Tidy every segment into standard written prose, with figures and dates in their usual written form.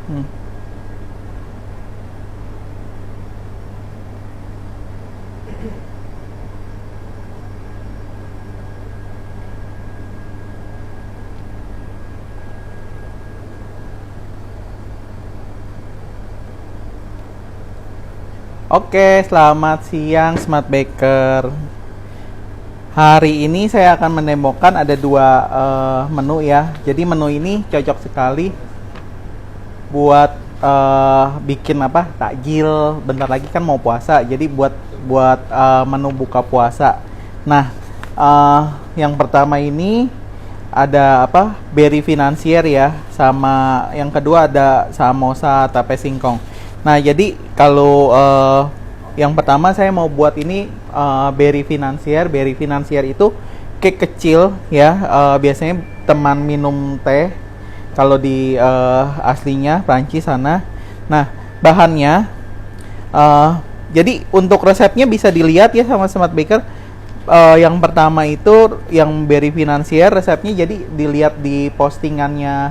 Hmm. Oke, selamat siang Smart Baker. Hari ini saya akan menemukan ada dua menu ya. Jadi menu ini cocok sekali buat bikin apa? Takjil. Bentar lagi kan mau puasa. Jadi buat buat menu buka puasa. Nah, yang pertama ini ada apa? Berry financier ya, sama yang kedua ada samosa tape singkong. Nah, jadi kalau yang pertama saya mau buat ini berry financier. Berry financier itu cake kecil ya, biasanya teman minum teh kalau di aslinya Prancis sana. Nah, bahannya eh, jadi untuk resepnya bisa dilihat ya sama Smart Baker. Yang pertama itu yang berry financier, resepnya jadi dilihat di postingannya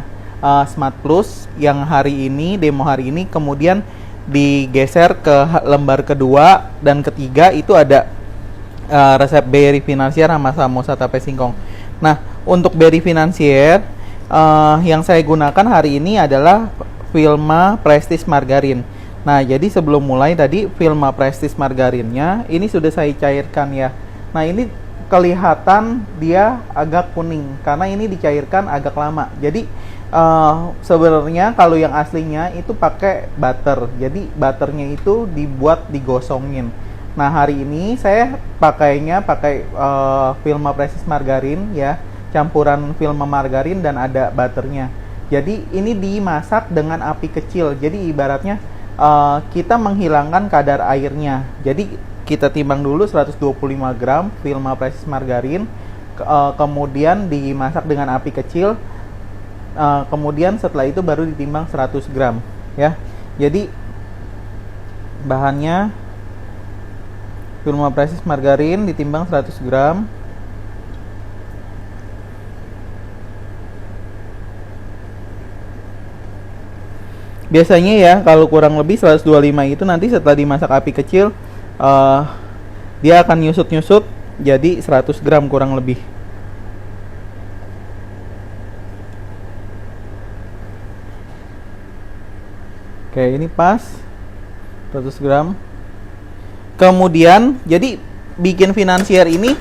Smart Plus yang hari ini, demo hari ini, kemudian digeser ke lembar kedua dan ketiga itu ada resep berry financier sama samosa tape singkong. Nah, untuk berry financier yang saya gunakan hari ini adalah Vilma Prestige Margarin. Nah, jadi sebelum mulai tadi Vilma Prestige margarinnya ini sudah saya cairkan ya. Nah, ini kelihatan dia agak kuning karena ini dicairkan agak lama. Jadi sebenarnya kalau yang aslinya itu pakai butter. Jadi butternya itu dibuat digosongin. Nah, hari ini saya pakainya pakai Vilma Prestige margarin ya, campuran Vilma margarin dan ada butternya. Jadi ini dimasak dengan api kecil. Jadi ibaratnya kita menghilangkan kadar airnya. Jadi kita timbang dulu 125 gram Vilma Prestige margarin, kemudian dimasak dengan api kecil, kemudian setelah itu baru ditimbang 100 gram ya. Jadi bahannya Vilma Prestige margarin ditimbang 100 gram. Biasanya ya kalau kurang lebih 125 itu nanti setelah dimasak api kecil uh, dia akan nyusut-nyusut jadi 100 gram kurang lebih. Oke, ini pas 100 gram. Kemudian jadi bikin financier ini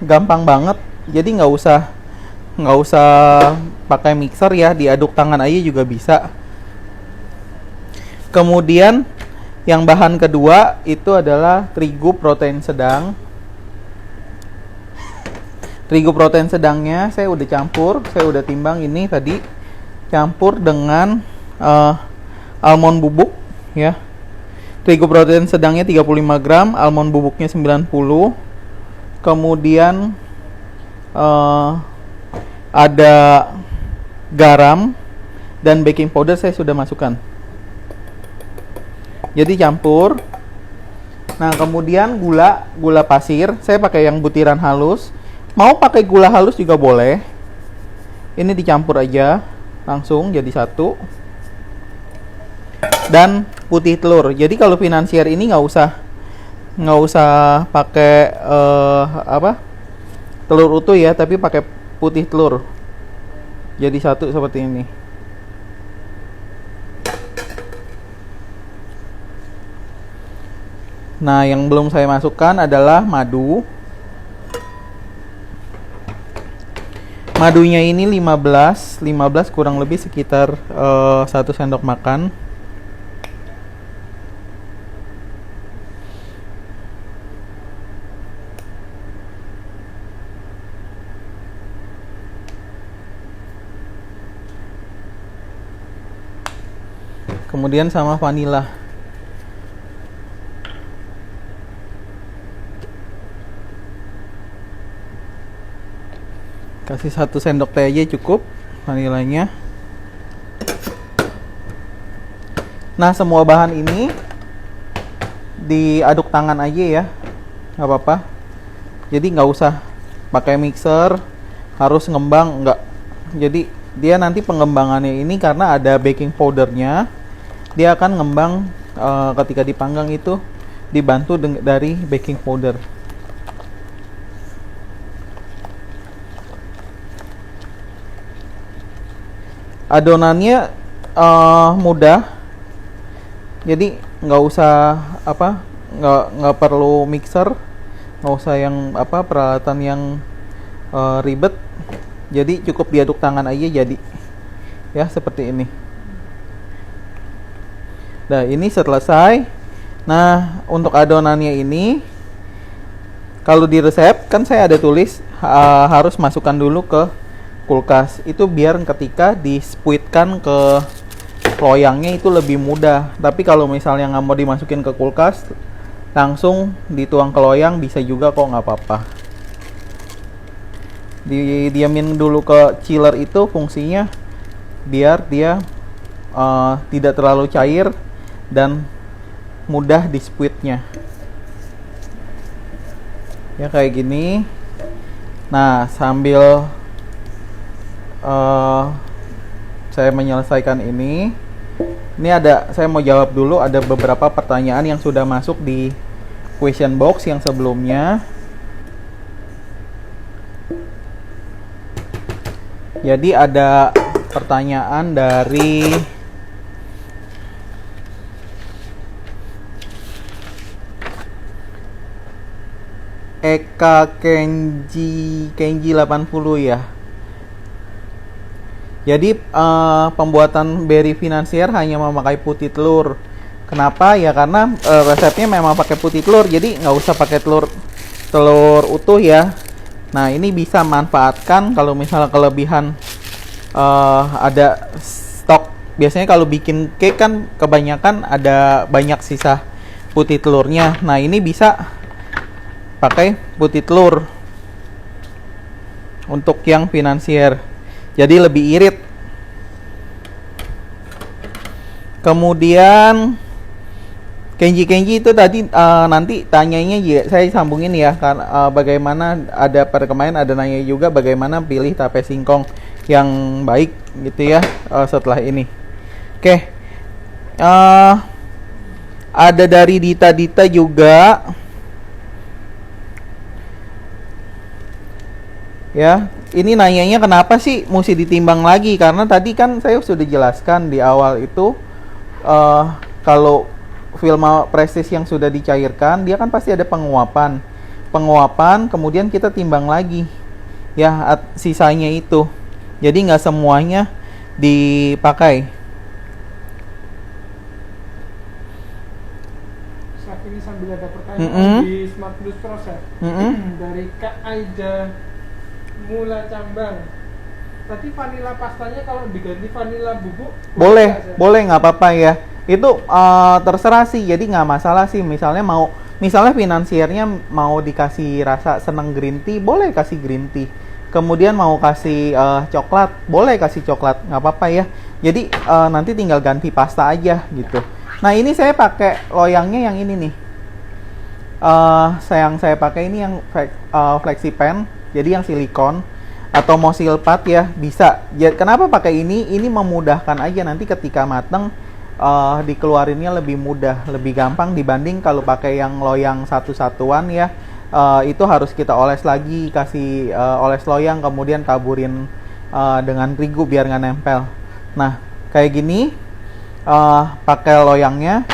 gampang banget. Jadi nggak usah pakai mixer ya, diaduk tangan aja juga bisa. Kemudian yang bahan kedua itu adalah terigu protein sedang. Terigu protein sedangnya saya udah campur, saya udah timbang ini tadi, campur dengan almond bubuk ya. Terigu protein sedangnya 35 gram, almond bubuknya 90. Kemudian ada garam dan baking powder saya sudah masukkan. Jadi campur. Nah, kemudian gula pasir, saya pakai yang butiran halus. Mau pakai gula halus juga boleh. Ini dicampur aja langsung jadi satu. Dan putih telur. Jadi kalau financier ini nggak usah pakai telur utuh ya, tapi pakai putih telur. Jadi satu seperti ini. Nah, yang belum saya masukkan adalah madu. Madunya ini 15 kurang lebih sekitar 1 sendok makan. Kemudian sama vanila. Kasih 1 sendok teh aja cukup vanilanya. Nah, semua bahan ini diaduk tangan aja ya, nggak apa-apa. Jadi nggak usah pakai mixer, harus ngembang, nggak. Jadi dia nanti pengembangannya ini karena ada baking powdernya, dia akan ngembang ketika dipanggang itu dibantu dari baking powder. Adonannya mudah, jadi nggak usah nggak perlu mixer, nggak usah yang peralatan yang ribet, jadi cukup diaduk tangan aja jadi ya seperti ini. Nah ini selesai. Nah untuk adonannya ini kalau di resep kan saya ada tulis harus masukkan dulu ke kulkas, itu biar ketika dispuitkan ke loyangnya itu lebih mudah. Tapi kalau misalnya nggak mau dimasukin ke kulkas, langsung dituang ke loyang bisa juga kok, nggak apa-apa. Didiamin dulu ke chiller, itu fungsinya biar dia tidak terlalu cair dan mudah dispuitnya ya kayak gini. Nah sambil saya menyelesaikan ini saya mau jawab dulu, ada beberapa pertanyaan yang sudah masuk di question box yang sebelumnya. Jadi ada pertanyaan dari Eka Kenji 80 ya. Jadi pembuatan berry financier hanya memakai putih telur. Kenapa? Ya karena resepnya memang pakai putih telur, jadi nggak usah pakai telur utuh ya. Nah ini bisa manfaatkan kalau misalnya kelebihan ada stok. Biasanya kalau bikin cake kan kebanyakan ada banyak sisa putih telurnya. Nah ini bisa pakai putih telur untuk yang financier, jadi lebih irit. Kemudian Kenji itu tadi nanti tanyanya saya sambungin ya, karena bagaimana ada pada kemarin ada nanya juga bagaimana pilih tape singkong yang baik gitu ya setelah ini. Oke, ada dari Dita juga ya. Ini nanyanya kenapa sih mesti ditimbang lagi, karena tadi kan saya sudah jelaskan di awal itu kalau Vilma Prestige yang sudah dicairkan dia kan pasti ada penguapan, kemudian kita timbang lagi ya sisanya itu, jadi nggak semuanya dipakai. Saat ini sambil ada pertanyaan di Smart Plus Proses dari Kak Aida Mula Cambang. Tadi vanilla pastanya kalau diganti vanilla bubuk boleh nggak apa-apa ya. Itu terserah sih, jadi nggak masalah sih. Misalnya finansiernya mau dikasih rasa seneng green tea, boleh kasih green tea. Kemudian mau kasih coklat, boleh kasih coklat, nggak apa-apa ya. Jadi nanti tinggal ganti pasta aja gitu. Nah ini saya pakai loyangnya yang ini nih. Saya pakai ini yang FlexiPen, jadi yang silikon. Atau mau silpat ya bisa. Kenapa pakai ini? Ini memudahkan aja, nanti ketika mateng dikeluarinnya lebih mudah, lebih gampang dibanding kalau pakai yang loyang satu-satuan ya. Itu harus kita oles lagi, kasih oles loyang, kemudian taburin dengan terigu biar nggak nempel. Nah kayak gini pakai loyangnya,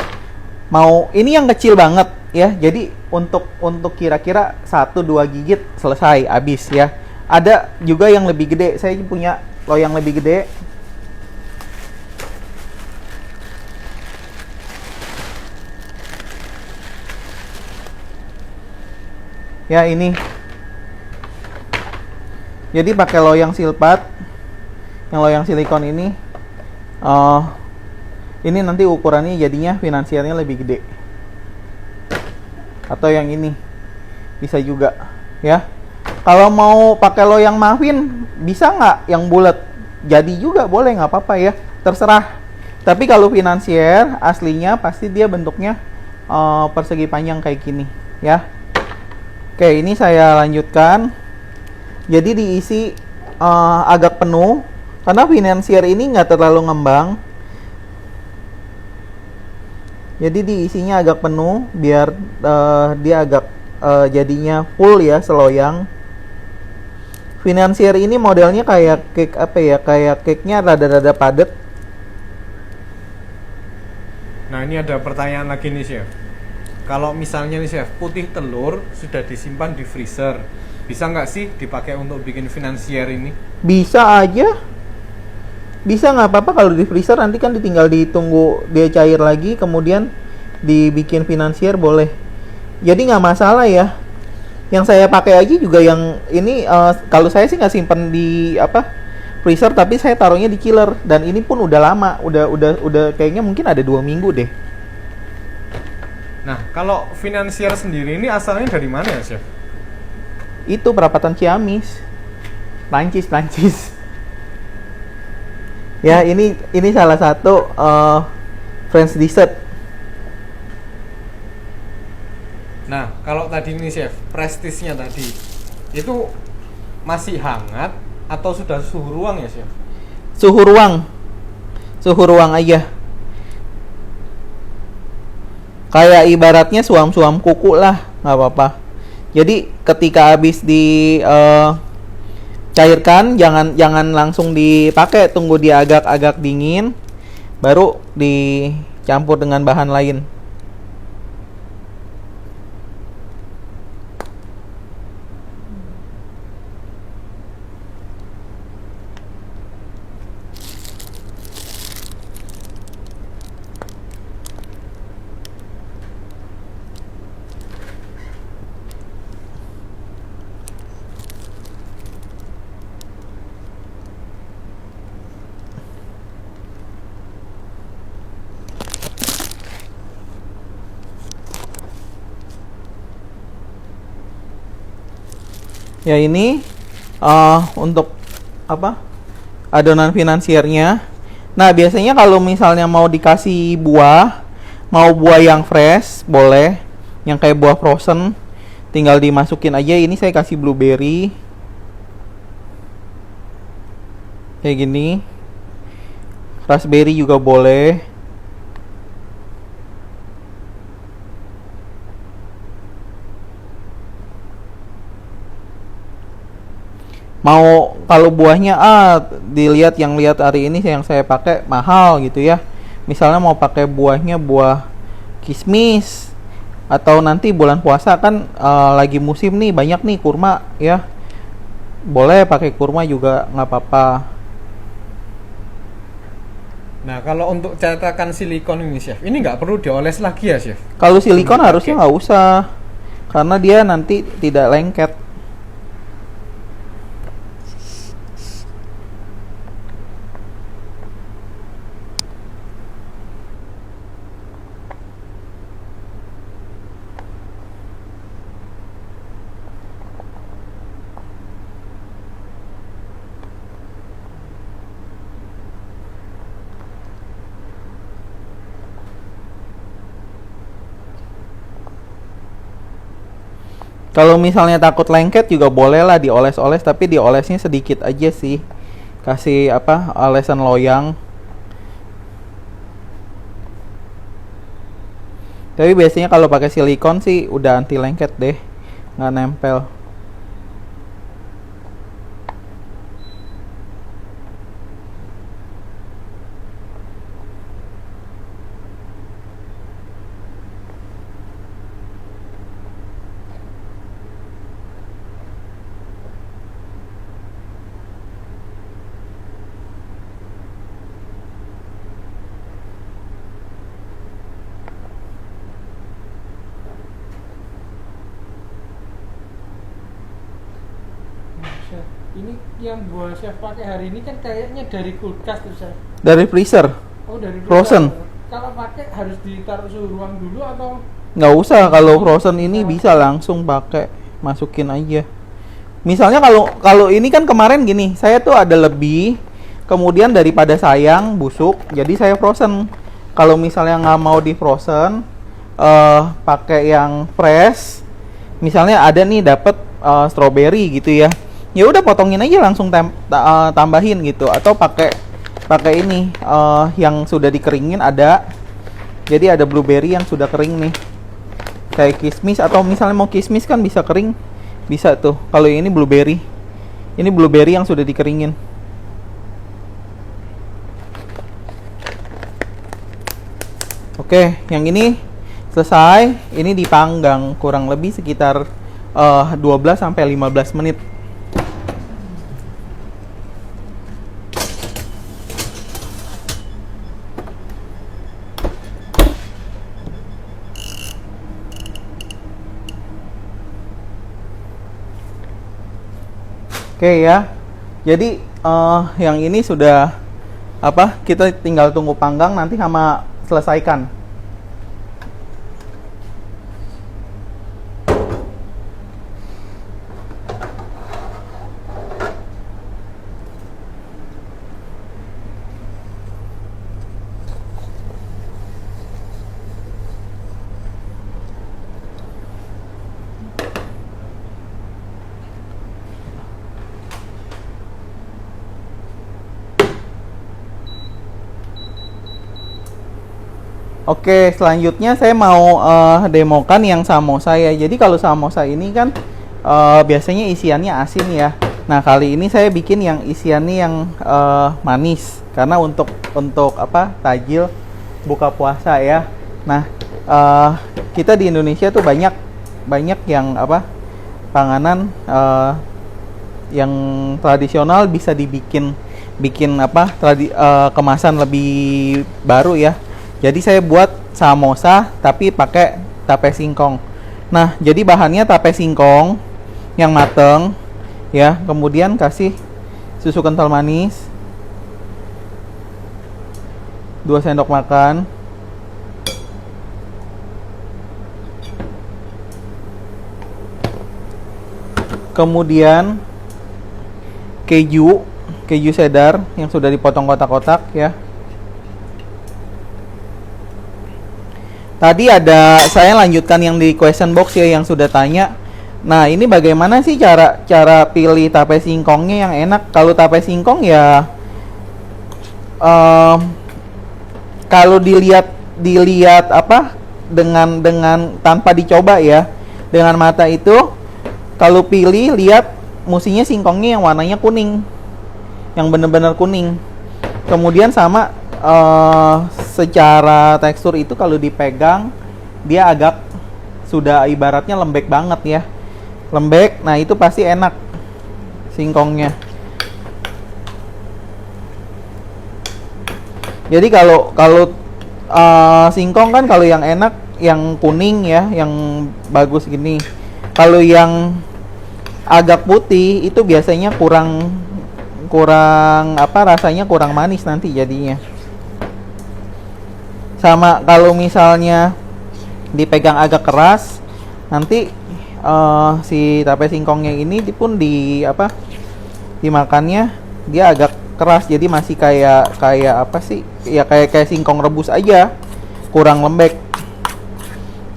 mau ini yang kecil banget ya, jadi untuk kira-kira 1-2 gigit selesai habis ya. Ada juga yang lebih gede, saya punya loyang lebih gede. Ya ini, jadi pakai loyang silpat, yang loyang silikon ini. Ini nanti ukurannya jadinya finansiernya lebih gede. Atau yang ini bisa juga ya. Kalau mau pakai loyang muffin bisa nggak yang bulat? Jadi juga boleh, nggak apa-apa ya, terserah. Tapi kalau financier aslinya pasti dia bentuknya persegi panjang kayak gini ya. Oke, ini saya lanjutkan. Jadi diisi agak penuh, Karena financier ini nggak terlalu ngembang. Jadi diisinya agak penuh biar dia agak jadinya full ya, seloyang. Financier ini modelnya kayak cake apa ya? Kayak cake-nya rada-rada padat. Nah, ini ada pertanyaan lagi nih, Chef. Kalau misalnya nih, Chef, putih telur sudah disimpan di freezer, bisa nggak sih dipakai untuk bikin financier ini? Bisa aja. Bisa, nggak apa-apa kalau di freezer, nanti kan ditinggal ditunggu dia cair lagi, kemudian dibikin financier boleh. Jadi nggak masalah ya. Yang saya pakai aja juga yang ini, kalau saya sih nggak simpen di freezer, tapi saya taruhnya di chiller, dan ini pun udah lama, udah kayaknya mungkin ada 2 minggu deh. Nah, kalau financier sendiri ini asalnya dari mana ya, Chef? Itu perapatan Ciamis, Prancis. Ya, ini salah satu French dessert. Nah, kalau tadi nih, Chef, prestisnya tadi itu masih hangat atau sudah suhu ruang ya, Chef? Suhu ruang aja. Kayak ibaratnya suam-suam kuku lah, nggak apa-apa. Jadi ketika habis di cairkan, jangan langsung dipakai, tunggu dia agak dingin, baru dicampur dengan bahan lain. Ya, ini untuk adonan financiernya. Nah, biasanya kalau misalnya mau dikasih buah, mau buah yang fresh boleh, yang kayak buah frozen tinggal dimasukin aja. Ini saya kasih blueberry kayak gini, raspberry juga boleh. Mau kalau buahnya dilihat, yang lihat hari ini yang saya pakai mahal gitu ya. Misalnya mau pakai buahnya buah kismis, atau nanti bulan puasa kan lagi musim nih, banyak nih kurma ya. Boleh pakai kurma juga, nggak apa-apa. Nah, kalau untuk cetakan silikon ini, Chef, ini nggak perlu dioles lagi ya, Chef? Kalau silikon harusnya nggak usah, karena dia nanti tidak lengket. Kalau misalnya takut lengket juga boleh lah dioles-oles, tapi diolesnya sedikit aja sih. Kasih olesan loyang. Tapi biasanya kalau pakai silikon sih udah anti lengket deh, nggak nempel. Chef, ini yang buah Chef pakai hari ini kan kayaknya dari kulkas tuh, Chef. Dari freezer. Oh, dari Frozen. Kalau pakai harus ditaruh suhu ruang dulu atau? Nggak usah, kalau frozen ini bisa langsung pakai, masukin aja. Misalnya kalau ini kan kemarin gini, saya tuh ada lebih, kemudian daripada sayang busuk, jadi saya frozen. Kalau misalnya nggak mau di frozen, pakai yang fresh. Misalnya ada nih dapet strawberry gitu ya, ya udah potongin aja langsung tambahin gitu, atau pakai ini yang sudah dikeringin ada. Jadi ada blueberry yang sudah kering nih, kayak kismis, atau misalnya mau kismis kan bisa kering, bisa tuh. Kalau ini blueberry yang sudah dikeringin. Oke, yang ini selesai. Ini dipanggang kurang lebih sekitar 12 sampai 15 menit. Oke ya. Jadi yang ini sudah kita tinggal tunggu panggang nanti sama selesaikan. Oke, selanjutnya saya mau demokan yang samosa ya. Jadi kalau samosa ini kan biasanya isiannya asin ya. Nah, kali ini saya bikin yang isiannya yang manis karena untuk tajil buka puasa ya. Nah, kita di Indonesia tuh banyak yang panganan yang tradisional bisa dibikin kemasan lebih baru ya. Jadi saya buat samosa tapi pakai tape singkong. Nah, jadi bahannya tape singkong yang mateng ya, kemudian kasih susu kental manis 2 sendok makan. Kemudian keju cheddar yang sudah dipotong kotak-kotak ya. Tadi saya lanjutkan yang di question box ya, yang sudah tanya. Nah, ini bagaimana sih cara pilih tape singkongnya yang enak? Kalau tape singkong ya kalau dilihat dengan tanpa dicoba ya, dengan mata itu, kalau pilih lihat mestinya singkongnya yang warnanya kuning, yang benar-benar kuning. Kemudian sama secara tekstur itu kalau dipegang dia agak sudah ibaratnya lembek banget ya, lembek. Nah, itu pasti enak singkongnya. Jadi kalau singkong kan kalau yang enak yang kuning ya, yang bagus gini. Kalau yang agak putih itu biasanya kurang rasanya kurang manis nanti jadinya. Sama kalau misalnya dipegang agak keras, nanti si tape singkongnya ini pun dimakannya dia agak keras, jadi masih kayak kayak singkong rebus aja, kurang lembek.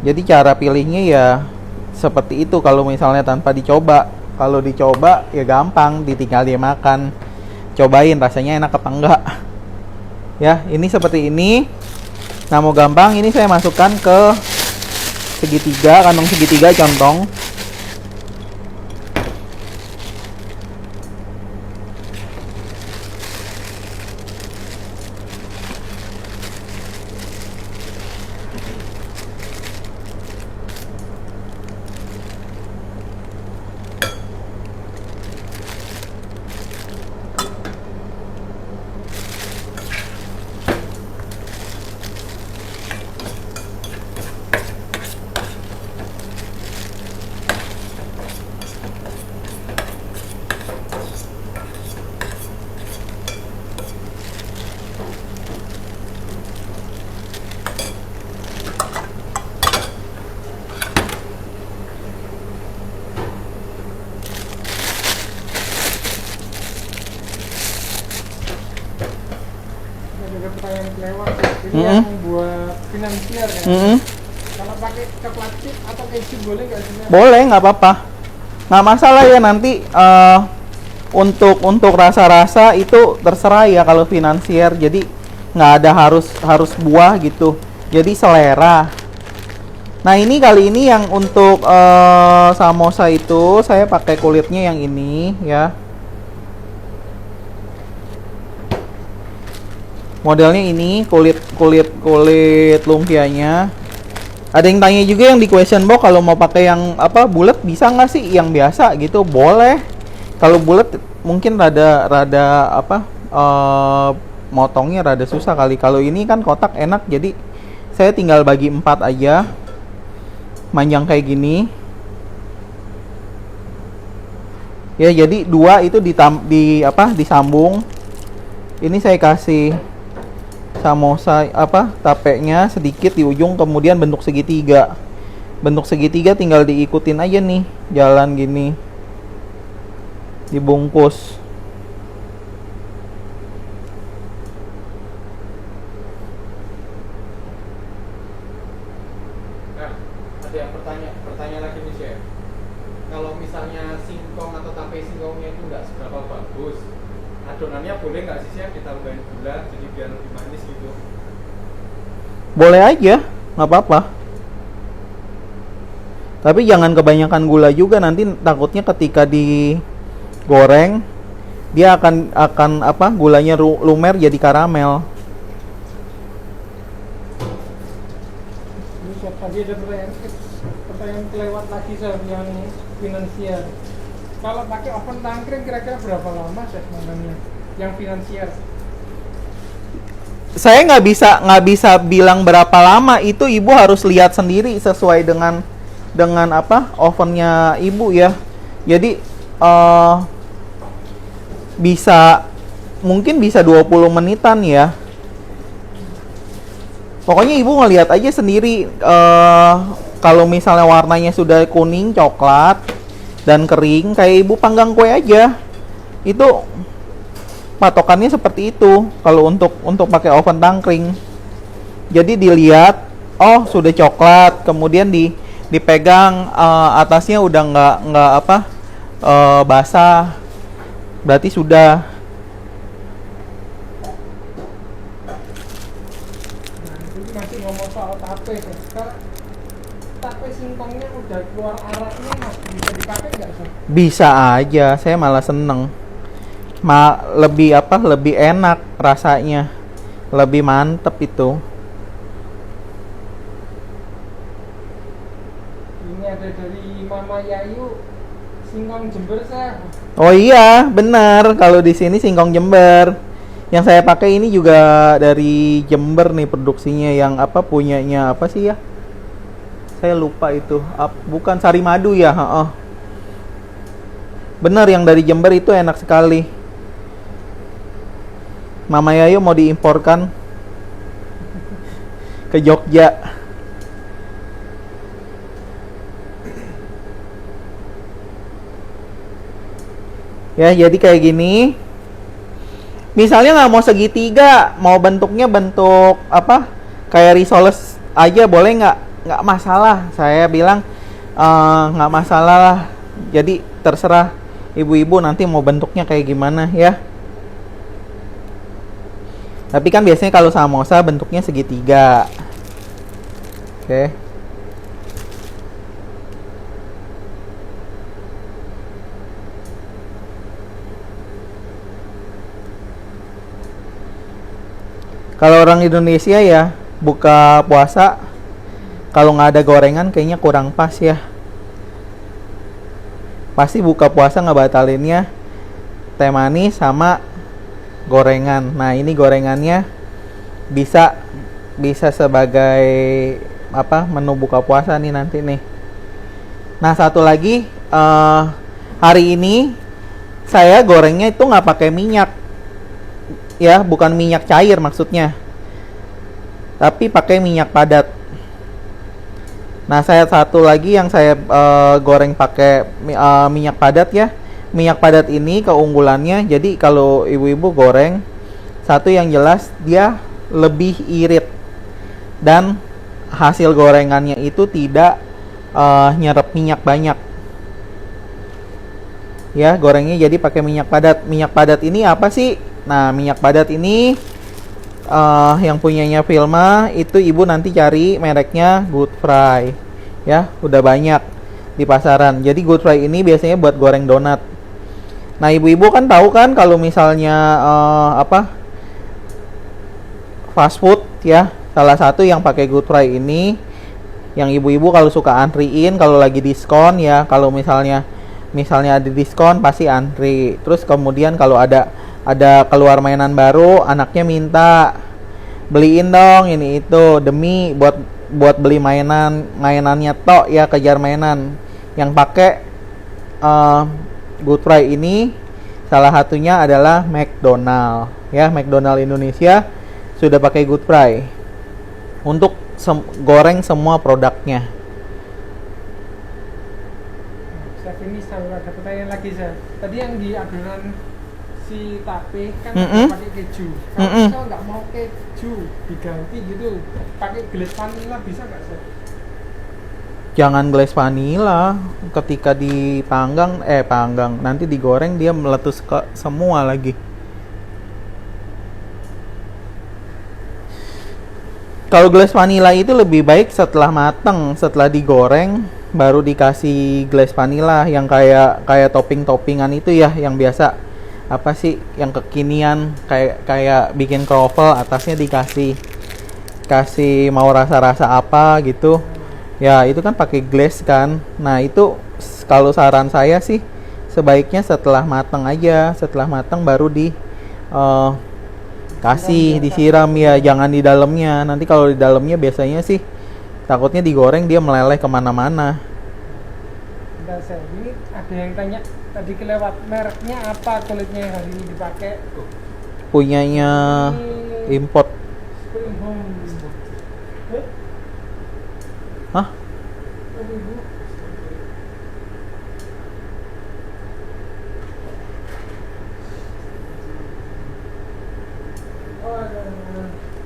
Jadi cara pilihnya ya seperti itu kalau misalnya tanpa dicoba. Kalau dicoba ya gampang, ditinggal dia makan. Cobain rasanya enak apa enggak. Ya, ini seperti ini. Nah, mau gampang ini saya masukkan ke kantong segitiga contong. Pertanyaan kelewat ini yang buat finansial ya. Kalau pakai coklat chip atau keju boleh nggak sih? Boleh, nggak apa-apa, nggak masalah ya. Nanti untuk rasa-rasa itu terserah ya kalau finansier. Jadi nggak ada harus buah gitu. Jadi selera. Nah ini kali ini yang untuk samosa itu saya pakai kulitnya yang ini ya. Modelnya ini kulit lumpianya. Ada yang tanya juga yang di question box kalau mau pakai yang apa bulat bisa nggak sih yang biasa gitu? Boleh. Kalau bulat mungkin rada apa motongnya rada susah kali. Kalau ini kan kotak enak jadi saya tinggal bagi 4 aja. Manjang kayak gini. Ya jadi 2 itu disambung. Ini saya kasih samosa tapenya sedikit di ujung, kemudian bentuk segitiga. Bentuk segitiga tinggal diikutin aja nih, jalan gini. Dibungkus. Nah, ada yang bertanya lagi nih chef. Kalau misalnya singkong atau tape singkongnya itu nggak seberapa bagus, adonannya boleh nggak sih chef ditambahin gula jadi biar lebih manis gitu? Boleh aja, nggak apa-apa. Tapi jangan kebanyakan gula juga, nanti takutnya ketika digoreng dia akan gulanya lumer jadi karamel. Ini Chef, tadi ada pertanyaan kelewat lagi Chef yang finansial. Kalau pakai oven tangkring kira-kira berapa lama Chef makannya? Yang finansial. Saya nggak bisa bilang berapa lama, itu ibu harus lihat sendiri sesuai dengan ovennya ibu ya. Jadi mungkin bisa 20 menitan ya. Pokoknya ibu ngelihat aja sendiri. Kalau misalnya warnanya sudah kuning coklat dan kering kayak ibu panggang kue aja, itu patokannya seperti itu kalau untuk pakai oven tangkring. Jadi dilihat, oh sudah coklat, kemudian dipegang atasnya udah nggak basah, berarti sudah. Nah, itu masih ngomong soal tape. Sekarang tape singkongnya udah keluar araknya, masih bisa dipakai nggak sih? Bisa aja, saya malah seneng. Lebih enak rasanya, lebih mantep itu. Ini ada dari Mama Yayu, singkong Jember Chef. Oh iya, benar. Kalau di sini singkong Jember. Yang saya pakai ini juga dari Jember nih produksinya, yang punyanya apa sih ya? Saya lupa itu. Bukan Sari Madu ya? Benar, yang dari Jember itu enak sekali. Mama Yayu mau diimporkan ke Jogja. Ya, jadi kayak gini. Misalnya nggak mau segitiga, mau bentuknya bentuk kayak risoles aja boleh nggak? Nggak masalah. Saya bilang nggak masalah lah. Jadi terserah ibu-ibu nanti mau bentuknya kayak gimana ya. Tapi kan biasanya kalau samosa bentuknya segitiga. Oke. Kalau orang Indonesia ya buka puasa, kalau nggak ada gorengan kayaknya kurang pas ya. Pasti buka puasa ngebatalinnya teh manis sama gorengan. Nah ini gorengannya bisa sebagai menu buka puasa nih nanti nih. Nah satu lagi, hari ini saya gorengnya itu nggak pakai minyak ya, bukan minyak cair maksudnya, tapi pakai minyak padat. Nah saya satu lagi yang saya goreng pakai minyak padat ya. Minyak padat ini keunggulannya, jadi kalau ibu-ibu goreng, satu yang jelas dia lebih irit dan hasil gorengannya itu tidak nyerap minyak banyak. Ya, gorengnya jadi pakai minyak padat. Minyak padat ini apa sih? Nah, minyak padat ini yang punyanya Vilma itu ibu nanti cari mereknya Good Fry. Ya, udah banyak di pasaran. Jadi Good Fry ini biasanya buat goreng donat. Nah, ibu-ibu kan tahu kan kalau misalnya fast food ya, salah satu yang pakai Good Fry ini yang ibu-ibu kalau suka antriin kalau lagi diskon ya, kalau misalnya ada diskon pasti antri. Terus kemudian kalau ada keluar mainan baru, anaknya minta beliin dong ini itu demi buat beli mainannya tok ya, kejar mainan. Yang pakai Good Fry ini salah satunya adalah McDonald ya, McDonald Indonesia sudah pakai Good Fry untuk goreng semua produknya. Chef, ini saya ada pertanyaan lagi, Chef. Tadi yang di adonan si tape kan pakai keju. Kalau saya nggak mau keju diganti gitu, pakai glaze vanilla bisa nggak, Chef? Jangan glaze vanilla, ketika dipanggang nanti digoreng dia meletus ke semua lagi. Kalau glaze vanilla itu lebih baik setelah mateng, setelah digoreng baru dikasih glaze vanilla yang kayak topping-toppingan itu ya, yang biasa apa sih yang kekinian kayak bikin croffle atasnya dikasih mau rasa-rasa apa gitu. Ya, itu kan pakai glaze kan. Nah, itu kalau saran saya sih sebaiknya setelah matang aja. Setelah matang baru disiram ya, jangan di dalamnya. Nanti kalau di dalamnya biasanya sih takutnya digoreng dia meleleh kemana-mana. Bentar, Chef. Ini ada yang tanya tadi kelewat, mereknya apa kulitnya yang hari ini dipakai? Punyanya import. Spring Home. Hah?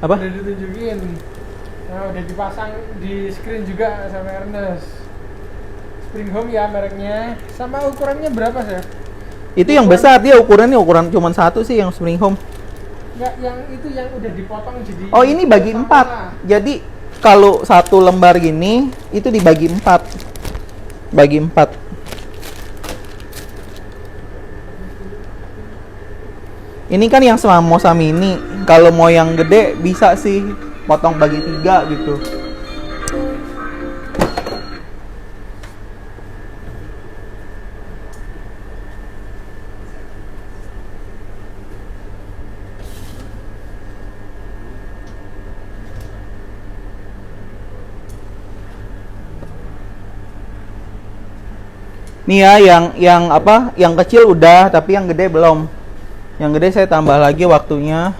Apa? Udah ditunjukin. Nah, udah dipasang di screen juga sama Ernest. Spring Home ya mereknya. Sama ukurannya berapa, Chef? Itu yang besar, dia ukuran cuma satu sih yang Spring Home. Enggak, yang itu yang udah dipotong jadi. Oh, ini bagi 4. Jadi kalau satu lembar gini itu dibagi 4. Bagi 4. Ini kan yang samosa mini. Kalau mau yang gede bisa sih potong bagi 3 gitu. Nih ya, yang kecil udah, tapi yang gede belum. Yang gede saya tambah lagi waktunya.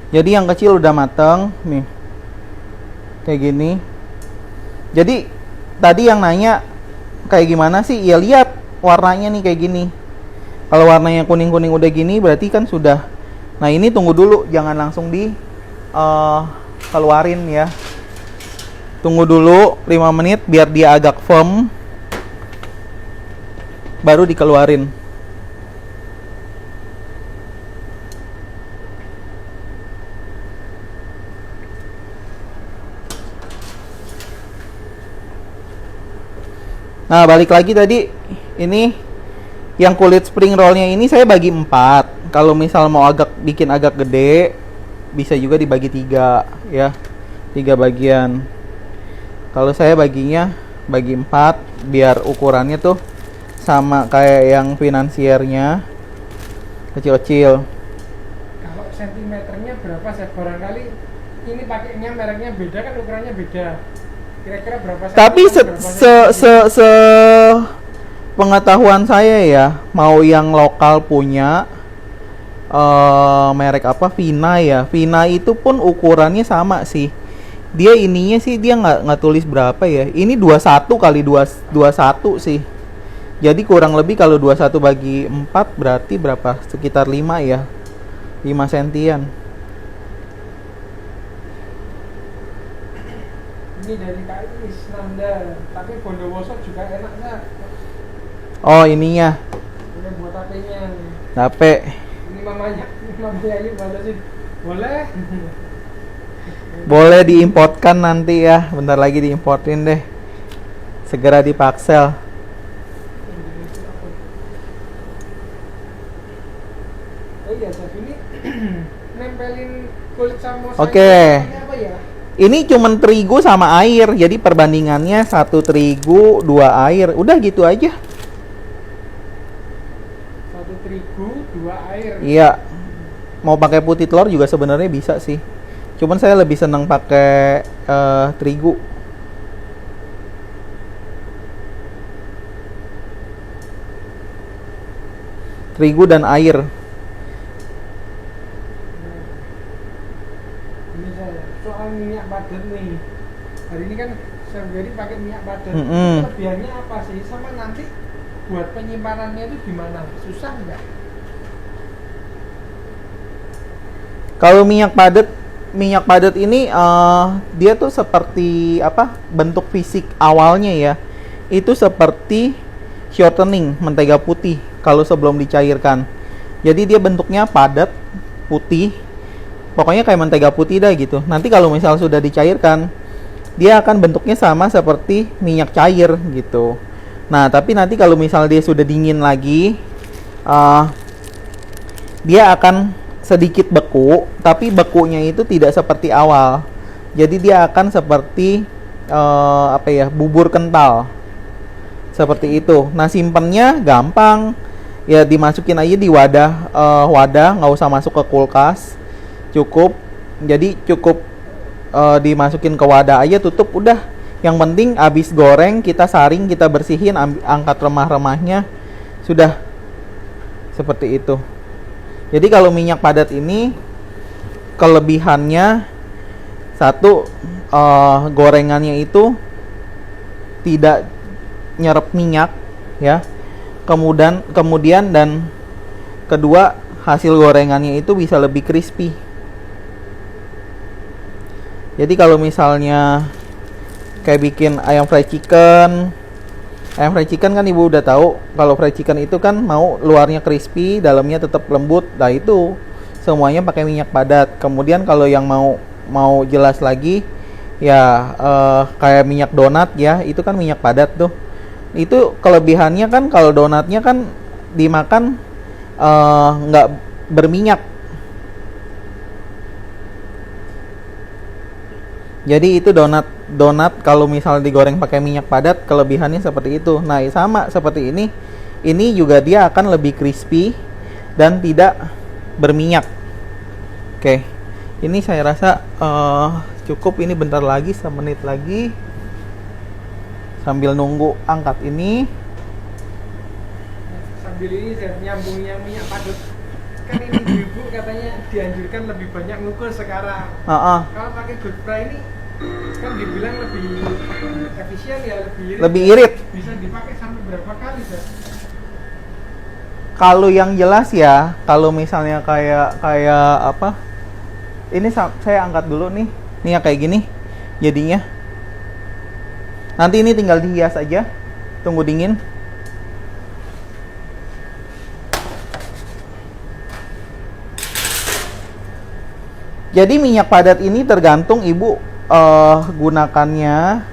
Jadi yang kecil udah mateng nih. Kayak gini. Jadi tadi yang nanya kayak gimana sih? Ya lihat warnanya nih kayak gini. Kalau warnanya kuning-kuning udah gini berarti kan sudah. Nah, ini tunggu dulu, jangan langsung keluarin ya. Tunggu dulu 5 menit biar dia agak firm, baru dikeluarin. Nah, balik lagi tadi, ini yang kulit spring rollnya ini saya bagi 4. Kalau misal mau bikin agak gede, bisa juga dibagi 3 ya, 3 bagian. Kalau saya baginya bagi 4 biar ukurannya tuh sama kayak yang finansiernya, kecil-kecil. Kalau sentimeternya berapa, Chef? Barangkali ini pakainya mereknya beda kan, ukurannya beda. Kira-kira berapa sentimeter? Tapi pengetahuan saya ya, mau yang lokal punya merek apa, Vina ya. Vina itu pun ukurannya sama sih. Dia ininya sih dia nggak tulis berapa ya. Ini 21 kali 21 sih. Jadi kurang lebih kalau 21 bagi 4 berarti berapa? Sekitar 5 ya. 5 sentian. Ini dari KI Isnanda, tapi Bondowoso juga enak Sar. Oh, ininya. Ini buat HP-nya. Tape. Ini mamanya Ayu balesin. Boleh. Boleh diimportkan nanti ya. Bentar lagi diimportin deh. Segera dipaksel. Oh iya, Chef, ini nempelin kulit samosa. Oke. Ini apa ya? Ini cuman terigu sama air. Jadi perbandingannya 1 terigu, 2 air. Udah gitu aja. 1 terigu, 2 air. Iya. Mau pakai putih telur juga sebenarnya bisa sih. Cuman saya lebih seneng pakai terigu. Terigu dan air. Ini saya soal minyak padat nih. Hari ini kan Chef Gary pakai minyak padat. Mm-mm. Kelebihannya apa sih? Sama nanti buat penyimpanannya itu gimana? Susah nggak? Kalau minyak padat ini dia tuh seperti apa? Bentuk fisik awalnya ya. Itu seperti shortening mentega putih kalau sebelum dicairkan. Jadi dia bentuknya padat, putih. Pokoknya kayak mentega putih dah gitu. Nanti kalau misal sudah dicairkan, dia akan bentuknya sama seperti minyak cair gitu. Nah, tapi nanti kalau misal dia sudah dingin lagi, dia akan sedikit beku, tapi bekunya itu tidak seperti awal. Jadi dia akan seperti apa ya, bubur kental. Seperti itu. Nah, simpennya gampang. Ya dimasukin aja di wadah, nggak usah masuk ke kulkas. Cukup. Jadi cukup dimasukin ke wadah aja, tutup, udah. Yang penting habis goreng kita saring, kita bersihin, angkat remah-remahnya, sudah. Seperti itu. Jadi kalau minyak padat ini kelebihannya satu, gorengannya itu tidak nyerap minyak ya. Kemudian dan kedua, hasil gorengannya itu bisa lebih crispy. Jadi kalau misalnya kayak bikin ayam fried chicken kan ibu udah tahu, kalau fried chicken itu kan mau luarnya crispy, dalamnya tetap lembut. Nah itu semuanya pakai minyak padat. Kemudian kalau yang mau jelas lagi ya, kayak minyak donat ya, itu kan minyak padat tuh. Itu kelebihannya kan kalau donatnya kan dimakan nggak berminyak. Jadi itu donat kalau misal digoreng pakai minyak padat, kelebihannya seperti itu. Nah, sama seperti ini. Ini juga dia akan lebih crispy dan tidak berminyak. Oke. Ini saya rasa cukup. Ini bentar lagi, 1 menit lagi. Sambil nunggu angkat ini. Sambil ini saya nyambungnya minyak padat. Kan ini ibu katanya dianjurkan lebih banyak ngukur sekarang. Kalau pakai good fry ini kan dibilang lebih efisien ya, lebih irit. Bisa dipakai sampai berapa kali, Sir? Kalau yang jelas ya, kalau misalnya kayak apa? Ini saya angkat dulu nih. Nih ya kayak gini jadinya. Nanti ini tinggal dihias aja. Tunggu dingin. Jadi minyak padat ini tergantung ibu gunakannya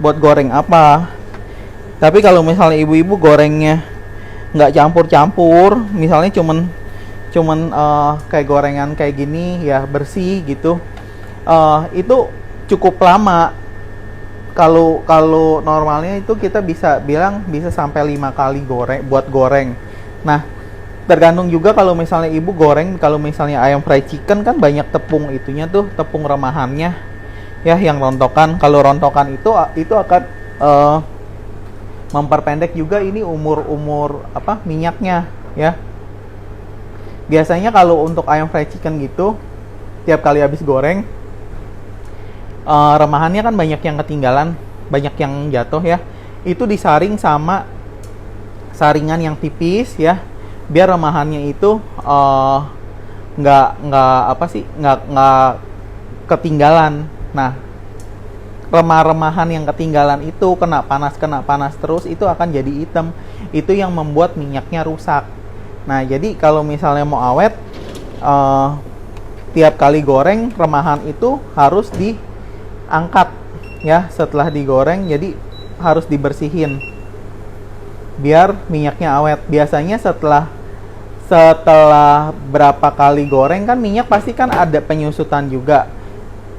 buat goreng apa. Tapi kalau misalnya ibu-ibu gorengnya nggak campur-campur, misalnya cuman kayak gorengan kayak gini ya, bersih gitu, itu cukup lama. Kalau normalnya itu kita bisa bilang bisa sampai 5 kali buat goreng. Nah, tergantung juga kalau misalnya ibu goreng, kalau misalnya ayam fried chicken kan banyak tepung itunya tuh, tepung remahannya ya, yang rontokan. Kalau rontokan itu akan memperpendek juga ini umur apa minyaknya ya. Biasanya kalau untuk ayam fried chicken gitu, tiap kali habis goreng remahannya kan banyak yang ketinggalan, banyak yang jatuh ya. Itu disaring sama saringan yang tipis ya, biar remahannya itu nggak ketinggalan. Nah, remah-remahan yang ketinggalan itu kena panas terus itu akan jadi hitam. Itu yang membuat minyaknya rusak. Nah, jadi kalau misalnya mau awet, tiap kali goreng remahan itu harus diangkat ya setelah digoreng. Jadi harus dibersihin biar minyaknya awet. Biasanya setelah berapa kali goreng kan minyak pasti kan ada penyusutan juga.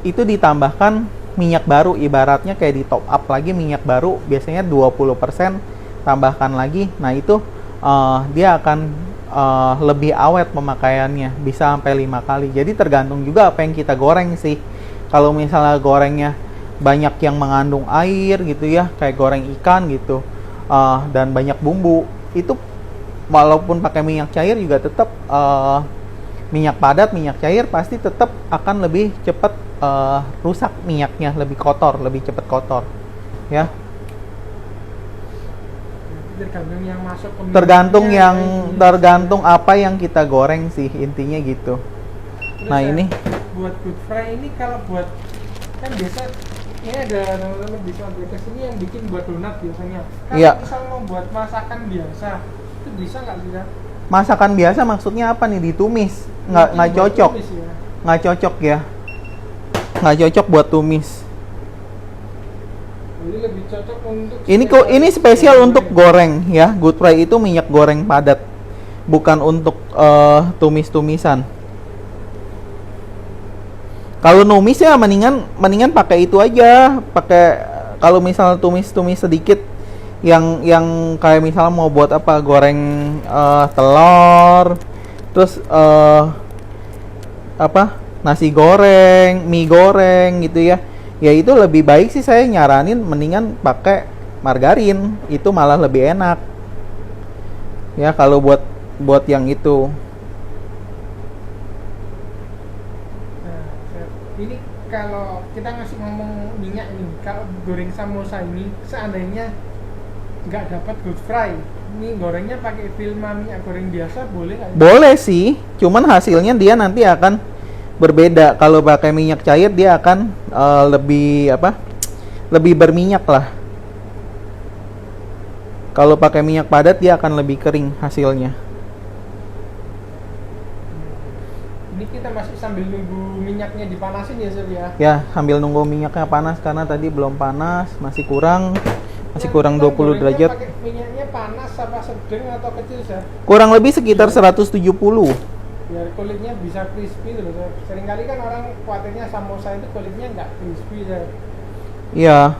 Itu ditambahkan minyak baru, ibaratnya kayak di top up lagi minyak baru, biasanya 20% tambahkan lagi. Nah itu dia akan lebih awet pemakaiannya, bisa sampai 5 kali. Jadi tergantung juga apa yang kita goreng sih. Kalau misalnya gorengnya banyak yang mengandung air gitu ya, kayak goreng ikan gitu, dan banyak bumbu, itu walaupun pakai minyak cair juga tetap minyak padat, minyak cair pasti tetap akan lebih cepat rusak minyaknya, lebih kotor, lebih cepat kotor ya. Tergantung yang masuk ke tergantung apa yang kita goreng sih, intinya gitu. Terus nah ini buat good fry ini, kalau buat kan biasa ini ada teman-teman di Smart ini yang bikin buat donat biasanya. Kalau Iya. misal mau buat masakan biasa itu bisa nggak sih kan? masakan biasa maksudnya apa nih? Ditumis? Nggak cocok. Ya. Nggak cocok ya, nggak cocok buat tumis. Jadi lebih cocok untuk Ini spesial untuk goreng ya. Good fry itu minyak goreng padat, bukan untuk tumis-tumisan. Kalau numis ya mendingan pakai itu aja. Pakai kalau misal tumis-tumis sedikit, yang kayak misal mau buat apa, goreng telur, terus nasi goreng, mie goreng gitu ya. Ya itu lebih baik sih, saya nyaranin mendingan pakai margarin, itu malah lebih enak. Ya kalau buat yang itu. Nah, ini kalau kita ngasih ngomong minyak ini, kalau goreng samosa ini seandainya nggak dapat good fry, ini gorengnya pakai Vilma minyak goreng biasa boleh nggak? Boleh sih, cuman hasilnya dia nanti akan berbeda. Kalau pakai minyak cair dia akan lebih berminyak lah. Kalau pakai minyak padat dia akan lebih kering hasilnya. Ini kita masih sambil nunggu minyaknya dipanasin ya Sob ya? Ya, sambil nunggu minyaknya panas karena tadi belum panas, masih kurang Yang 20 gorengnya derajat. pakai minyaknya panas apa sedang atau kecil Sob? Kurang lebih sekitar 170. Biar kulitnya bisa crispy loh Sob. Seringkali kan orang khawatirnya samosa itu kulitnya nggak crispy Sob. Iya.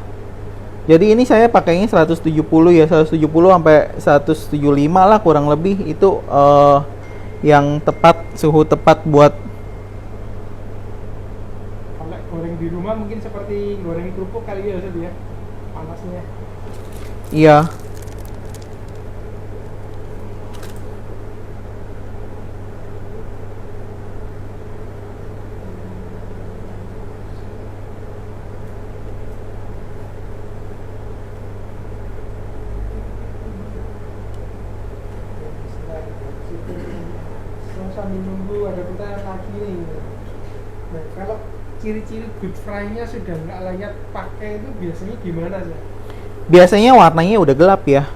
Jadi ini saya pakainya 170 ya, 170 sampai 175 lah kurang lebih, itu yang tepat, suhu tepat buat. Kalau goreng di rumah mungkin seperti goreng kerupuk kali ya Sob ya, panasnya. Iya. Sambil nunggu ada pertanyaan lagi nih. Nah, kalau ciri-ciri good fry-nya sudah nggak layak pakai itu biasanya gimana sih? Biasanya warnanya udah gelap ya.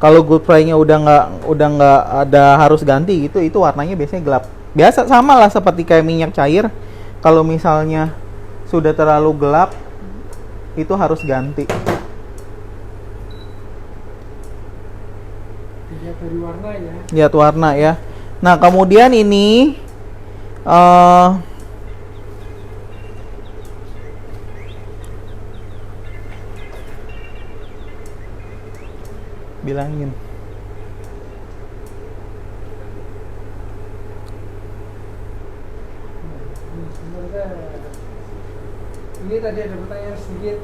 Kalau good fry-nya udah nggak ada harus ganti gitu, itu warnanya biasanya gelap. Biasa sama lah seperti kayak minyak cair. Kalau misalnya sudah terlalu gelap, itu harus ganti. Dilihat dari warna ya. Lihat warna ya. Nah kemudian ini bilangin. Ini tadi ada pertanyaan sedikit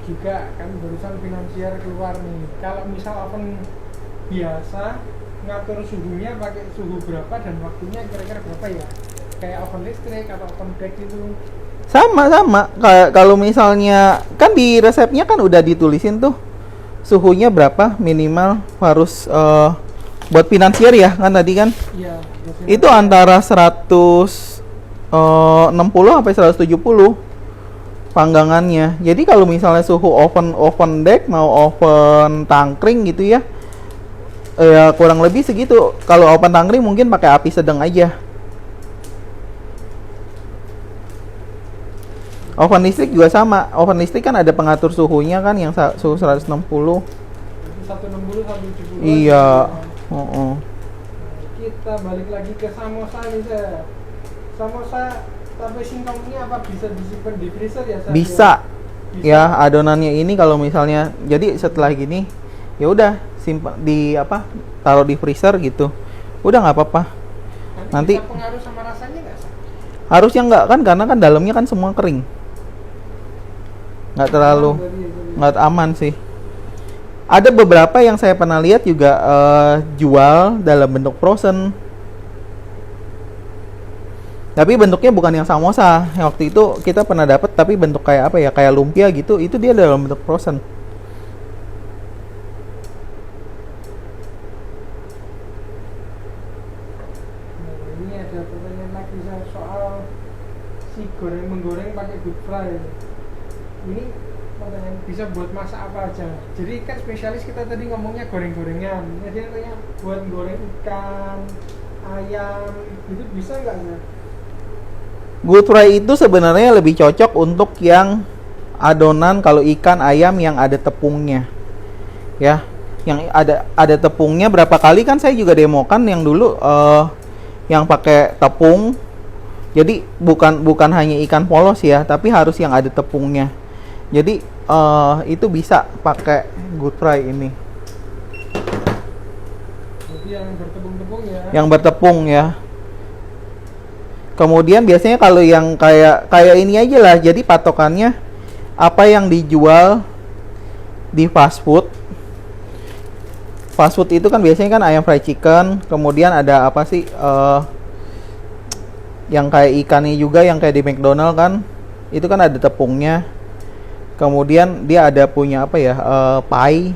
juga kan, barusan finansiar keluar nih. Kalau misal oven biasa ngatur suhunya pakai suhu berapa dan waktunya kira-kira berapa ya? Kayak oven listrik atau oven bake itu? Sama. Kayak kalau misalnya kan di resepnya kan udah ditulisin tuh suhunya berapa minimal harus buat finansiar ya kan tadi kan? Iya. Itu antara 160 sampai 170. panggangannya. Jadi kalau misalnya suhu oven deck mau oven tangkring gitu ya, ya kurang lebih segitu. Kalau oven tangkring mungkin pakai api sedang aja. Oven listrik juga sama. Oven listrik kan ada pengatur suhunya kan, yang suhu 160. 160 170. Iya. Kita balik lagi ke samosa nih saya. Samosa tape singkong ini apa bisa disimpan di freezer ya? Saya? Bisa. Ya, adonannya ini kalau misalnya jadi setelah gini ya udah simpan di apa? Taruh di freezer gitu. Udah nggak apa-apa. Nanti bisa pengaruh sama rasanya nggak sih? harusnya nggak kan, karena kan dalamnya kan semua kering. Nggak terlalu nggak aman sih. Ada beberapa yang saya pernah lihat juga jual dalam bentuk frozen. Tapi bentuknya bukan yang samosa. Yang waktu itu kita pernah dapat tapi bentuk kayak apa ya? Kayak lumpia gitu. Itu dia dalam bentuk frozen. Nah, ini ada pertanyaan lagi soal si menggoreng pakai good fry. Ini pertanyaan bisa buat masak apa aja. Jadi kan spesialis kita tadi ngomongnya goreng-gorengan. Jadi yang tanya buat goreng ikan, ayam, itu bisa nggak ya? Good fry itu sebenarnya lebih cocok untuk yang adonan kalau ikan ayam yang ada tepungnya. Ya, yang ada tepungnya berapa kali kan saya juga demokan yang dulu yang pakai tepung. Jadi bukan hanya ikan polos ya, tapi harus yang ada tepungnya. Jadi itu bisa pakai good fry ini. Jadi yang bertepung-tepung ya. Yang bertepung ya. Kemudian biasanya kalau yang kayak ini aja lah. Jadi patokannya apa yang dijual di fast food. Fast food itu kan biasanya kan ayam fried chicken, kemudian ada apa sih yang kayak ikannya juga yang kayak di McDonald kan. Itu kan ada tepungnya. Kemudian dia ada punya apa ya? Pie.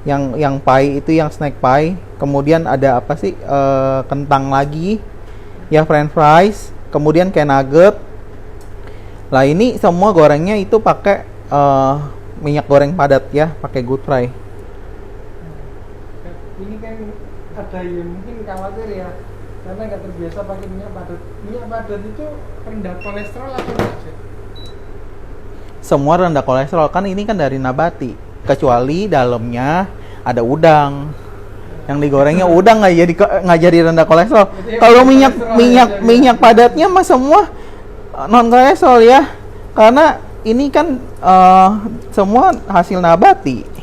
Yang pie itu yang snack pie. Kemudian ada apa sih? Kentang lagi. Ya french fries, kemudian kayak nugget. Lah ini semua gorengnya itu pakai minyak goreng padat ya, pakai good fry. Ini kan ada yang mungkin khawatir ya, karena nggak terbiasa pakai minyak padat. Minyak padat itu rendah kolesterol atau enggak sih? Semua rendah kolesterol kan, ini kan dari nabati, kecuali dalamnya ada udang. Yang digorengnya udang nggak jadi rendah kolesterol. Kalau minyak padatnya mah semua non kolesterol ya, karena ini kan semua hasil nabati.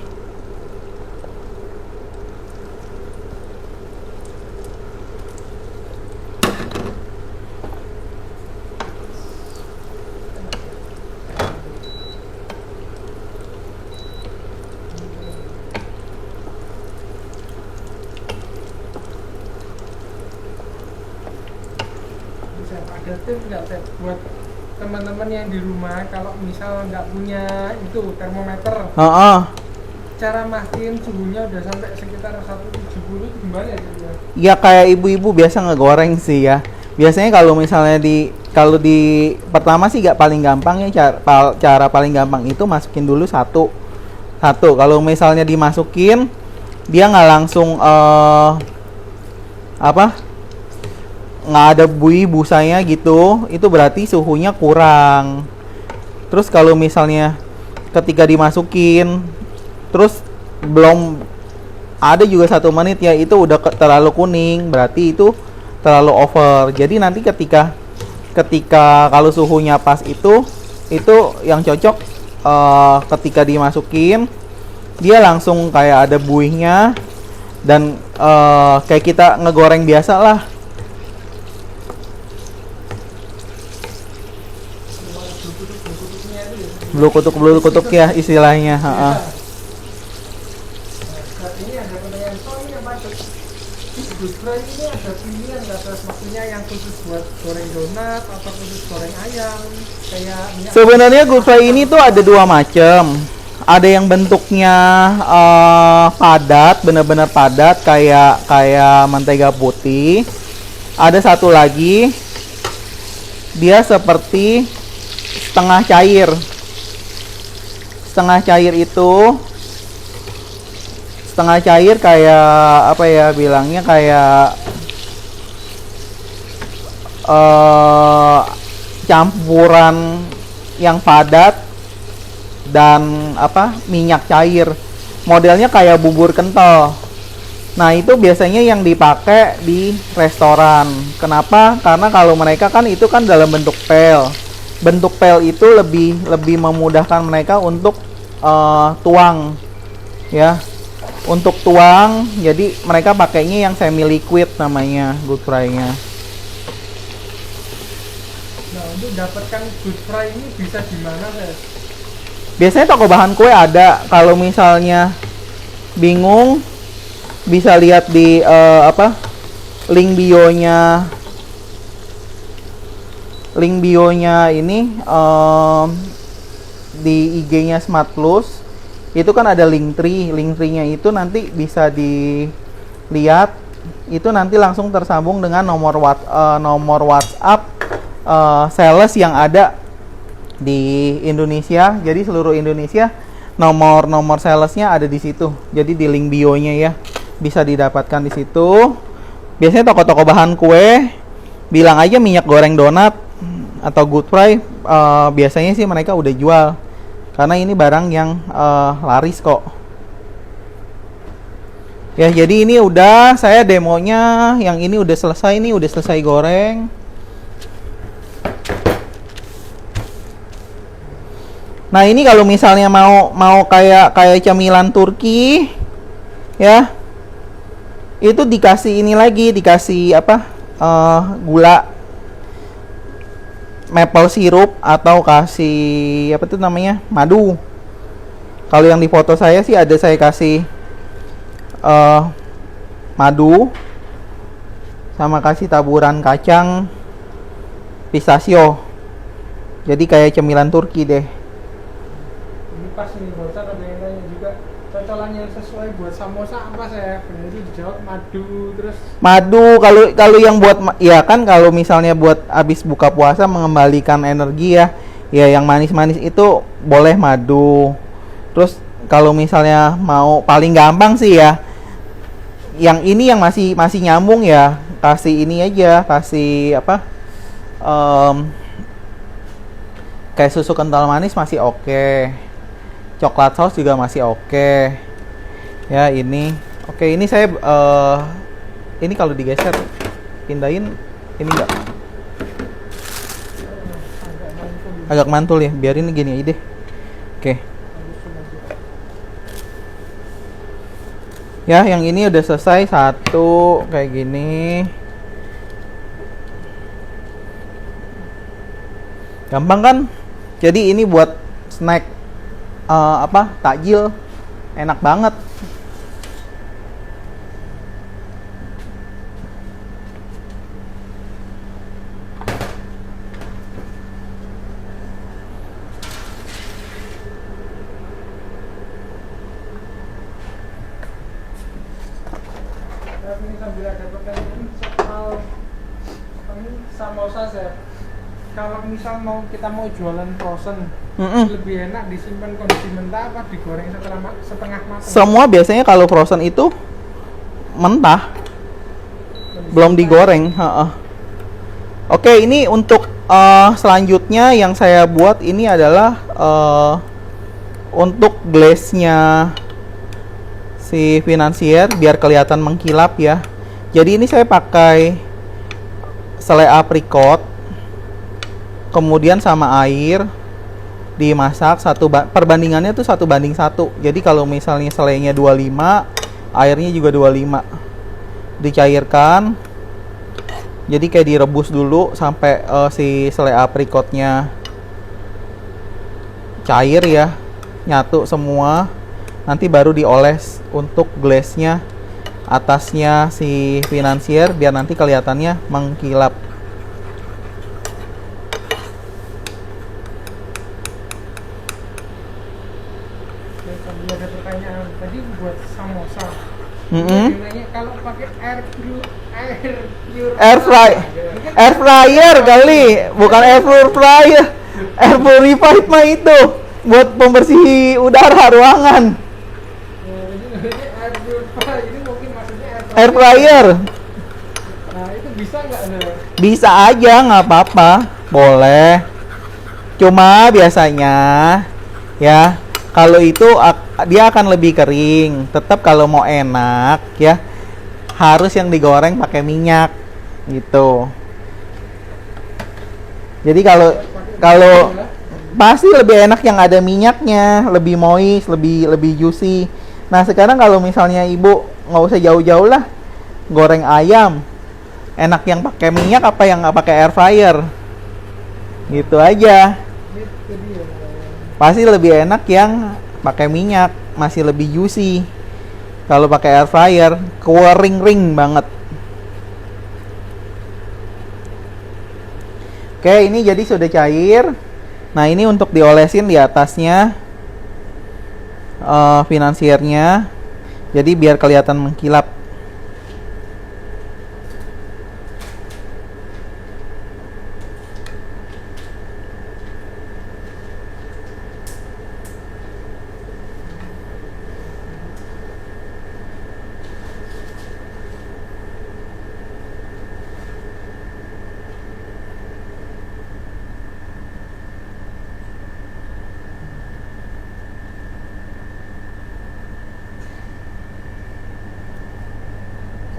Ada tips nggak Teh, buat teman-teman yang di rumah kalau misal nggak punya itu termometer, cara mastiin suhunya udah sampai sekitar 170 itu gimana ya? Ya kayak ibu-ibu biasa ngegoreng sih ya. Biasanya kalau misalnya kalau di pertama sih paling gampang ya, cara paling gampang itu masukin dulu satu. Kalau misalnya dimasukin dia nggak langsung nggak ada busanya gitu, itu berarti suhunya kurang. Terus kalau misalnya ketika dimasukin terus belum ada juga 1 menit ya, itu udah terlalu kuning, berarti itu terlalu over. Jadi nanti ketika kalau suhunya pas itu yang cocok ketika dimasukin dia langsung kayak ada buihnya dan kayak kita ngegoreng biasa lah. Belum kutuk ya istilahnya. Ini ada pertanyaan soal ini apa? Good fry ini ada pilihan nggak, maksudnya yang khusus buat goreng donat atau khusus goreng ayam kayak minyak? Sebenarnya good fry ini tuh ada 2 macam. Ada yang bentuknya padat, benar-benar padat kayak mentega putih. Ada satu lagi dia seperti setengah cair. Setengah cair itu setengah cair kayak apa ya bilangnya, kayak campuran yang padat dan apa minyak cair, modelnya kayak bubur kental. Nah itu biasanya yang dipakai di restoran. Kenapa? Karena kalau mereka kan itu kan dalam bentuk pel. Bentuk pel itu lebih memudahkan mereka untuk tuang, ya. Untuk tuang, jadi mereka pakainya yang semi liquid namanya good fry-nya. Nah, untuk dapatkan good fry ini bisa di mana, Chef? Biasanya toko bahan kue ada. Kalau misalnya bingung, bisa lihat di link bionya ini di IG-nya Smart Plus. Itu kan ada link tree-nya itu nanti bisa dilihat. Itu nanti langsung tersambung dengan nomor WhatsApp sales yang ada di Indonesia. Jadi seluruh Indonesia nomor salesnya ada di situ. Jadi di link bionya ya, bisa didapatkan di situ. Biasanya toko-toko bahan kue bilang aja minyak goreng donat atau good fry, biasanya sih mereka udah jual, karena ini barang yang laris kok. Ya jadi ini udah saya demonya, yang ini udah selesai nih, udah selesai goreng. Nah ini kalau misalnya mau kayak camilan Turki ya, itu dikasih ini lagi, dikasih apa gula maple syrup atau kasih apa tuh namanya, madu. Kalau yang di foto saya sih ada saya kasih madu sama kasih taburan kacang pistachio. Jadi kayak cemilan Turki deh. Ini pas nih, bosan ada yang nanya juga cocolan yang sesuai buat samosa apa, saya benar itu dijawab madu. Terus Madu kalau yang buat ya kan, kalau misalnya buat habis buka puasa mengembalikan energi ya yang manis-manis itu boleh madu. Terus kalau misalnya mau paling gampang sih ya, yang ini yang masih nyambung ya, kasih ini aja, kasih apa kayak susu kental manis masih oke. Coklat saus juga masih oke. Ya ini oke, ini saya ini kalau digeser pindahin ini enggak agak mantul ya, biarin gini aja deh. Oke. Ya yang ini udah selesai satu kayak gini. Gampang kan? Jadi ini buat snack takjil, enak banget. ini sambil ada pertanyaan soal ini samosa, Chef. Kalau misal kita mau jualan frozen, lebih enak disimpan kondisi mentah apa digoreng setengah matang? Semua biasanya kalau frozen itu mentah, belum digoreng. Oke, ini untuk selanjutnya yang saya buat ini adalah untuk glaze-nya si financier biar kelihatan mengkilap ya. Jadi ini saya pakai selai aprikot, kemudian sama air dimasak perbandingannya tuh 1:1. Jadi kalau misalnya selainya 25, airnya juga 25. Dicairkan. Jadi kayak direbus dulu sampai si selai aprikotnya cair ya, nyatu semua. Nanti baru dioles untuk glaze-nya atasnya si financier biar nanti kelihatannya mengkilap. Ada pertanyaan tadi buat samosa. Nanya kalau pakai air fryer kali, bukan air fryer. Air purified mah itu buat pembersih udara ruangan. Ini air purifier, ini mungkin maksudnya Air fryer. Nah itu bisa nggak sir? Bisa aja, nggak apa-apa. Boleh. Cuma biasanya ya kalau itu dia akan lebih kering. Tetap kalau mau enak ya harus yang digoreng pakai minyak gitu. Jadi kalau pasti lebih enak yang ada minyaknya, lebih moist, lebih juicy. Nah sekarang kalau misalnya ibu nggak usah jauh-jauh lah, goreng ayam, enak yang pakai minyak apa yang nggak pakai air fryer? Gitu aja. Itu dia. Pasti lebih enak yang pakai minyak, masih lebih juicy. Kalau pakai air fryer, kering banget. Oke, ini jadi sudah cair. Nah, ini untuk diolesin di atasnya finansiernya. Jadi biar kelihatan mengkilap.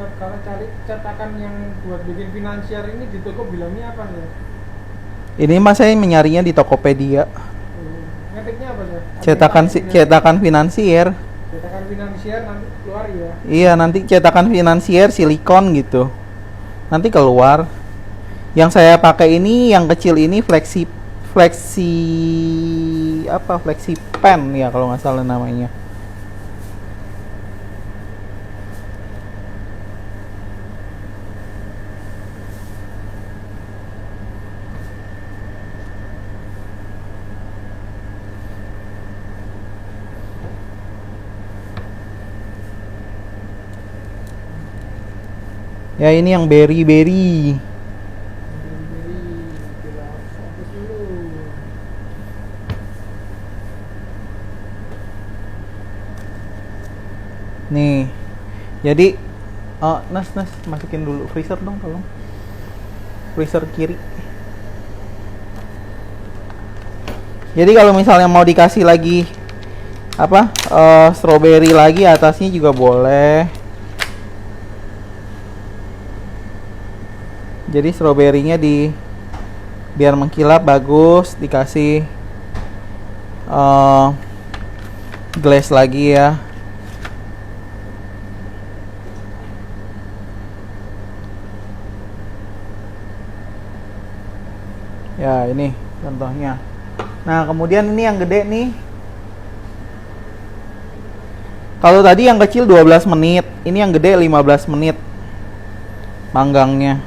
Sir, kalau cari cetakan yang buat bikin finansial ini di toko bilangnya apa sir? Ini mas saya mencarinya di Tokopedia. Ngetiknya apa sir? Cetakan finansier. Cetakan finansial nanti keluar ya. Iya, nanti cetakan finansier silikon gitu. Nanti keluar. Yang saya pakai ini yang kecil ini flexi pen ya kalau nggak salah namanya. Ya ini yang berry. Jadi jelas hapus dulu. Nih. Jadi Nas masukin dulu freezer dong tolong. Freezer kiri. Jadi kalau misalnya mau dikasih lagi strawberry lagi atasnya juga boleh. Jadi stroberinya biar mengkilap bagus, dikasih glaze lagi ya. Ya ini contohnya. Nah kemudian ini yang gede nih. Kalau tadi yang kecil 12 menit, ini yang gede 15 menit panggangnya.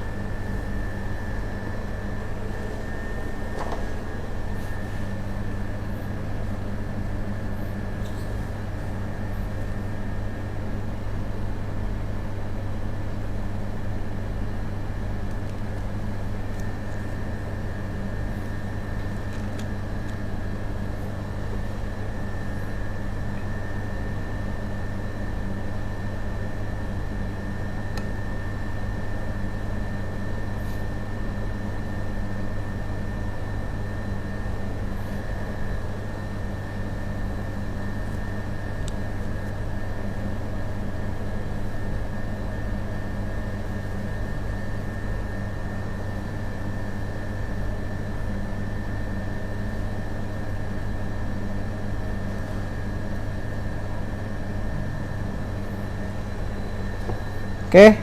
Oke,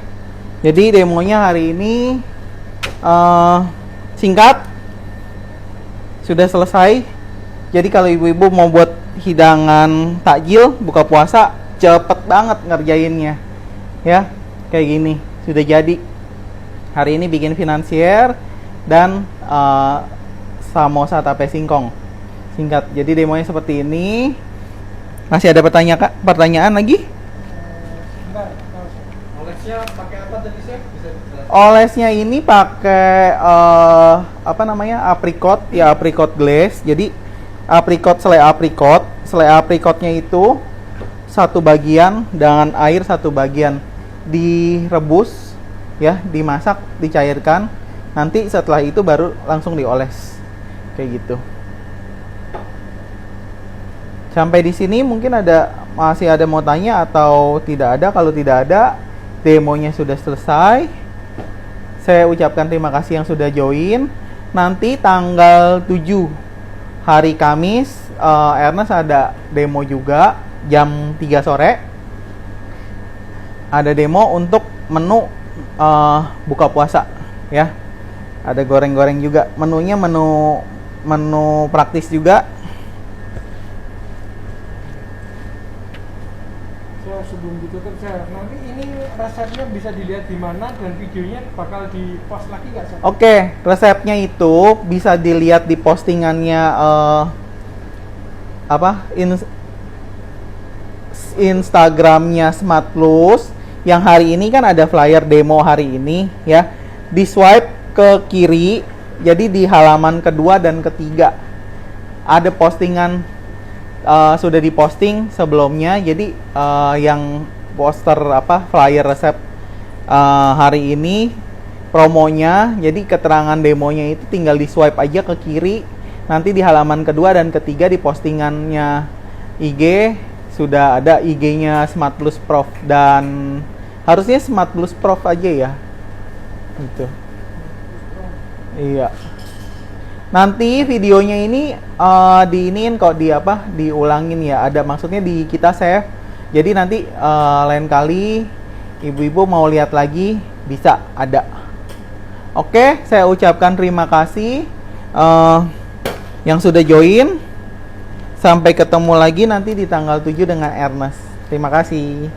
jadi demonya hari ini singkat, sudah selesai. Jadi kalau ibu-ibu mau buat hidangan takjil buka puasa, cepet banget ngerjainnya, ya kayak gini sudah jadi. Hari ini bikin finansier dan samosa tape singkong, singkat. Jadi demonya seperti ini. Masih ada pertanyaan lagi? Sebentar, olesnya pakai apa tadi chef? Bisa dijelaskan? Olesnya ini pakai apa namanya, apricot ya, apricot glaze. Jadi selai apricot. Selai apricotnya itu satu bagian dengan air satu bagian, direbus ya, dimasak, dicairkan. Nanti setelah itu baru langsung dioles kayak gitu. Sampai di sini mungkin masih ada mau tanya atau tidak ada? Kalau tidak ada, demonya sudah selesai. Saya ucapkan terima kasih yang sudah join. Nanti tanggal 7 hari Kamis, Ernest ada demo juga jam 3 sore. Ada demo untuk menu buka puasa ya. Ada goreng-goreng juga. Menunya menu praktis juga. Sebelum ditutup saya, nanti ini resepnya bisa dilihat di mana dan videonya bakal di post lagi nggak sih? Oke, resepnya itu bisa dilihat di postingannya Instagramnya Smart Plus. Yang hari ini kan ada flyer demo hari ini ya. Di swipe ke kiri, jadi di halaman kedua dan ketiga ada postingan. Sudah diposting sebelumnya, jadi yang poster flyer resep hari ini promonya, jadi keterangan demonya itu tinggal di swipe aja ke kiri, nanti di halaman kedua dan ketiga di postingannya IG sudah ada IG-nya Smart Plus Prof, dan harusnya Smart Plus Prof aja ya gitu. Iya. Nanti videonya ini diinin kok, diulangin ya. Ada maksudnya di kita save. Jadi nanti lain kali ibu-ibu mau lihat lagi bisa ada. Oke, saya ucapkan terima kasih yang sudah join. Sampai ketemu lagi nanti di tanggal 7 dengan Ernest. Terima kasih.